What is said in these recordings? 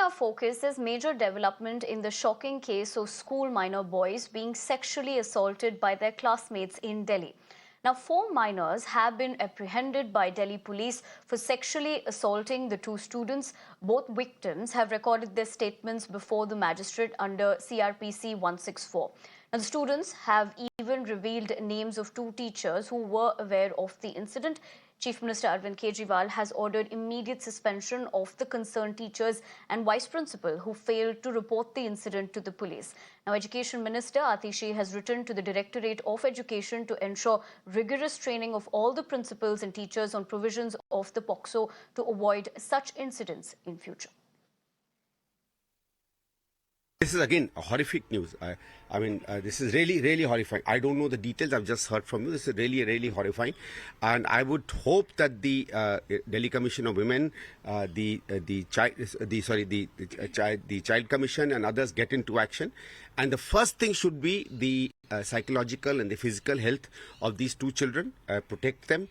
our focus is major development in the shocking case of school minor boys being sexually assaulted by their classmates in Delhi. Now, 4 minors have been apprehended by Delhi police for sexually assaulting the 2 students. Both victims have recorded their statements before the magistrate under CRPC 164. Now, the students have even revealed names of 2 teachers who were aware of the incident. Chief Minister Arvind Kejriwal has ordered immediate suspension of the concerned teachers and vice principal who failed to report the incident to the police. Now, Education Minister Atishi has written to the Directorate of Education to ensure rigorous training of all the principals and teachers on provisions of the POCSO to avoid such incidents in future. This is again a horrific news. This is really horrifying. I don't know the details. I've just heard from you. This is really horrifying, and I would hope that the Delhi Commission of Women, the Child Commission, and others get into action. And the first thing should be the psychological and the physical health of these 2 children. Protect them.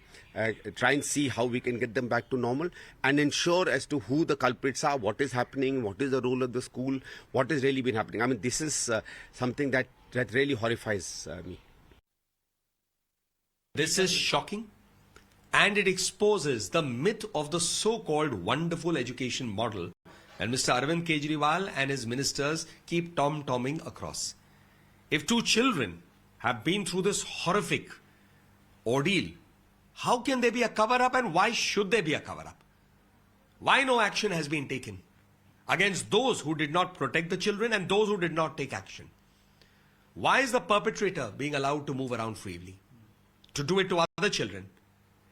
Try and see how we can get them back to normal and ensure as to who the culprits are, what is happening, what is the role of the school, what has really been happening. I mean, this is something that really horrifies me. This is shocking, and it exposes the myth of the so-called wonderful education model, and Mr. Arvind Kejriwal and his ministers keep tom-tomming across. If 2 children have been through this horrific ordeal, how can there be a cover-up, and why should there be a cover-up? Why no action has been taken against those who did not protect the children and those who did not take action? Why is the perpetrator being allowed to move around freely, to do it to other children?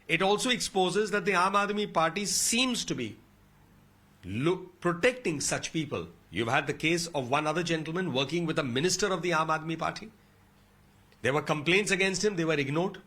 It also exposes that the Aam Aadmi Party seems to be protecting such people. You've had the case of one other gentleman working with a minister of the Aam Aadmi Party. There were complaints against him, they were ignored.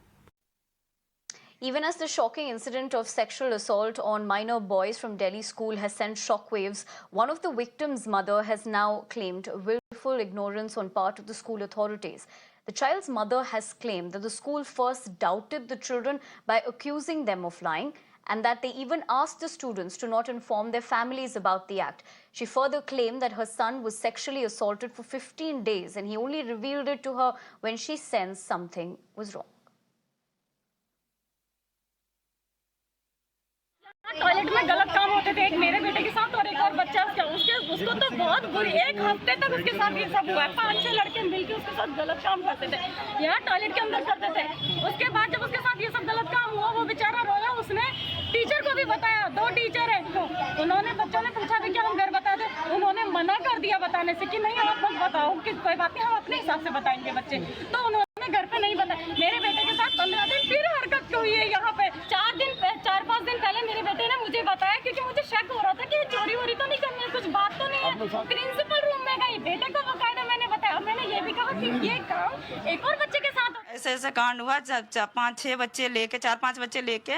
Even as the shocking incident of sexual assault on minor boys from Delhi school has sent shockwaves, one of the victims' mother has now claimed willful ignorance on part of the school authorities. The child's mother has claimed that the school first doubted the children by accusing them of lying, and that they even asked the students to not inform their families about the act. She further claimed that her son was sexually assaulted for 15 days and he only revealed it to her when she sensed something was wrong. Toilet में गलत काम होते थे, एक मेरे बेटे के साथ और एक और बच्चा उसको तो बहुत बुरी, 1 हफ्ते तक उसके साथ ये सब हुआ है। 5-6 लड़के मिलकर उसके साथ गलत काम करते थे, यहाँ टॉयलेट के अंदर करते थे। उसके बाद जब उसके साथ ये सब गलत काम हुआ, वो बेचारा रोया। उसने टीचर को भी बताया, 2 टीचर है, तो उन्होंने, बच्चों ने पूछा भी कि हम घर बता दें, उन्होंने मना कर दिया बताने से कि नहीं आप मत बताओ, कि कोई बात नहीं, हम अपने हिसाब से बताएंगे बच्चे। तो उन्होंने घर पे नहीं बताया। मेरे बेटे के साथ 15 दिन फिर हरकत हुई है यहाँ पे। 4-5 दिन पहले मेरे बेटे ने मुझे बताया, क्योंकि मुझे शक हो रहा था कि चोरी वोरी तो नहीं करनी है, कुछ बात तो नहीं है। प्रिंसिपल रूम में गई, बेटे को बकायदा मैंने बताया। मैंने ये भी कहा कि ये काम एक और बच्चे के साथ ऐसे कांड हुआ। 5-6 बच्चे लेके, 4-5 बच्चे लेके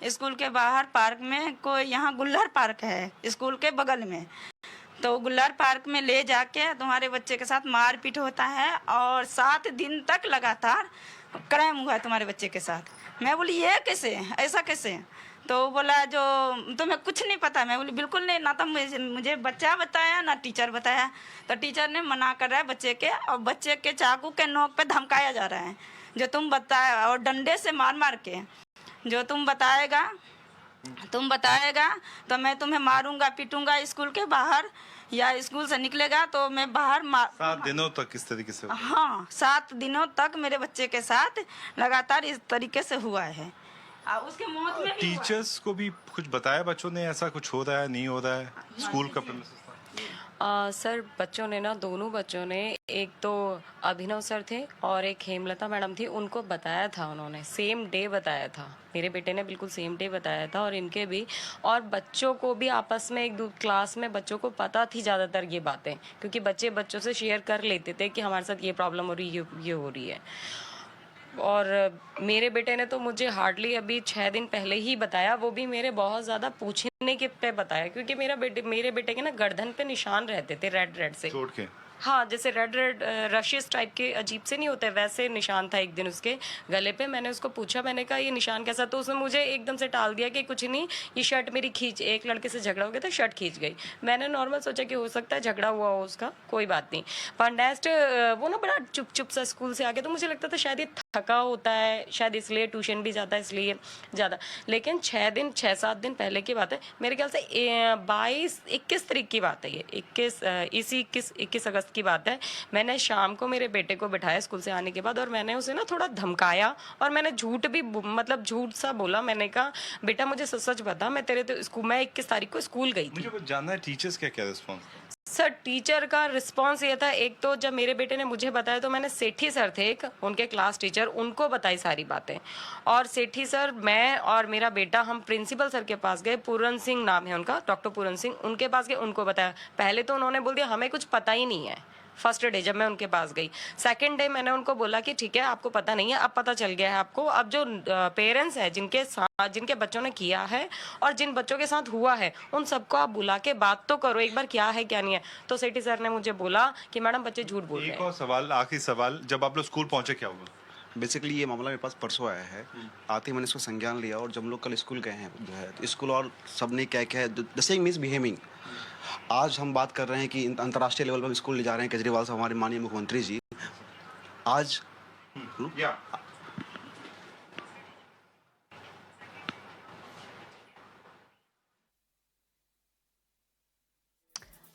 स्कूल के बाहर पार्क में, कोई यहाँ गुल्लर पार्क है स्कूल के बगल में, तो गुल्लर पार्क में ले जाके तुम्हारे बच्चे के साथ मारपीट होता है और 7 दिन तक लगातार क्राइम हुआ है तुम्हारे बच्चे के साथ। मैं बोली ये कैसे, ऐसा कैसे? तो बोला जो तुम्हें कुछ नहीं पता। मैं बोली बिल्कुल नहीं, ना तो मुझे बच्चा बताया ना टीचर बताया। तो टीचर ने मना कर रहा है बच्चे के, और बच्चे के चाकू के नोक पे धमकाया जा रहा है, जो तुम बताए, और डंडे से मार के, जो तुम बताएगा तो मैं तुम्हें मारूंगा, पीटूंगा स्कूल के बाहर, या स्कूल से निकलेगा तो मैं बाहर 7 दिनों तक इस तरीके से? हाँ, 7 दिनों तक मेरे बच्चे के साथ लगातार इस तरीके से हुआ है। उसके मौत में टीचर्स को भी कुछ बताया बच्चों ने, ऐसा कुछ हो रहा है, नहीं हो रहा है स्कूल का? सर बच्चों ने ना, दोनों बच्चों ने, एक तो अभिनव सर थे और एक हेमलता मैडम थी, उनको बताया था, उन्होंने सेम डे बताया था। मेरे बेटे ने बिल्कुल सेम डे बताया था, और इनके भी, और बच्चों को भी आपस में, एक 2 क्लास में बच्चों को पता थी ज़्यादातर ये बातें, क्योंकि बच्चे बच्चों से शेयर कर लेते थे कि हमारे साथ ये प्रॉब्लम हो रही है, ये हो रही है। और मेरे बेटे ने तो मुझे हार्डली अभी 6 दिन पहले ही बताया, वो भी मेरे बहुत ज़्यादा पूछने के पे बताया, क्योंकि मेरे बेटे के ना गर्दन पे निशान रहते थे रेड से। चोट के? हाँ, जैसे रेड रेड रशेस टाइप के अजीब से नहीं होते, वैसे निशान था एक दिन उसके गले पे। मैंने उसको पूछा, मैंने कहा ये निशान कैसा, तो उसने मुझे एकदम से टाल दिया कि कुछ नहीं, ये शर्ट मेरी खींच, एक लड़के से झगड़ा हो गया था, शर्ट खींच गई। मैंने नॉर्मल सोचा कि हो सकता है झगड़ा हुआ हो उसका, कोई बात नहीं। पर नेक्स्ट वो ना बड़ा चुप चुप सा स्कूल से आ गया, तो मुझे लगता था शायद ये थका होता है, शायद इसलिए ट्यूशन भी जाता है, इसलिए ज़्यादा। लेकिन 6-7 दिन पहले की बात है, मेरे ख्याल से 21 तारीख की बात है ये, 21 अगस्त की बात है। मैंने शाम को मेरे बेटे को बिठाया स्कूल से आने के बाद, और मैंने उसे ना थोड़ा धमकाया, और मैंने झूठ भी मतलब झूठ सा बोला। मैंने कहा बेटा मुझे सच सच बता, मैं तेरे तो स्कूल, मैं 21 तारीख को स्कूल गई थी। मुझे कुछ जानना है टीचर्स का क्या रिस्पॉन्स? सर टीचर का रिस्पांस ये था, एक तो जब मेरे बेटे ने मुझे बताया तो मैंने सेठी सर थे एक, उनके क्लास टीचर, उनको बताई सारी बातें। और सेठी सर, मैं और मेरा बेटा, हम प्रिंसिपल सर के पास गए, पूरन सिंह नाम है उनका, डॉक्टर पूरन सिंह, उनके पास गए, उनको बताया। पहले तो उन्होंने बोल दिया हमें कुछ पता ही नहीं है, फर्स्ट डे जब मैं उनके पास गई। सेकंड डे मैंने उनको बोला कि ठीक है आपको पता नहीं है, अब पता चल गया है आपको। अब जो पेरेंट्स हैं जिनके बच्चों ने किया है और जिन बच्चों के साथ हुआ है, उन सबको आप बुला के बात तो करो एक बार, क्या है क्या नहीं है। तो सेठी सर ने मुझे बोला कि मैडम बच्चे झूठ बोल रहे एक हैं। और सवाल, आखिरी सवाल, जब आप लोग स्कूल पहुंचे क्या हुआ? बेसिकली ये मामला मेरे पास परसों आया है। आते ही मैंने इसको संज्ञान लिया, और जब हम लोग कल स्कूल गए हैं जो है, तो स्कूल और सबने क्या क्या है द सेम इज बिहेविंग। आज हम बात कर रहे हैं कि अंतर्राष्ट्रीय लेवल पर हम स्कूल ले जा रहे हैं, केजरीवाल साहब हमारे माननीय मुख्यमंत्री जी। आज या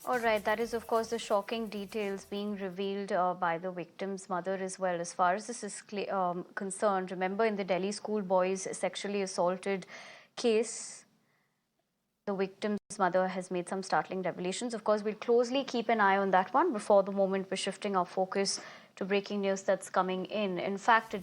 All right, that is, of course, the shocking details being revealed by the victim's mother as well. As far as this is concerned, remember in the Delhi schoolboys sexually assaulted case, the victim's mother has made some startling revelations. Of course, we'll closely keep an eye on that one. Before the moment, we're shifting our focus to breaking news that's coming in. In fact,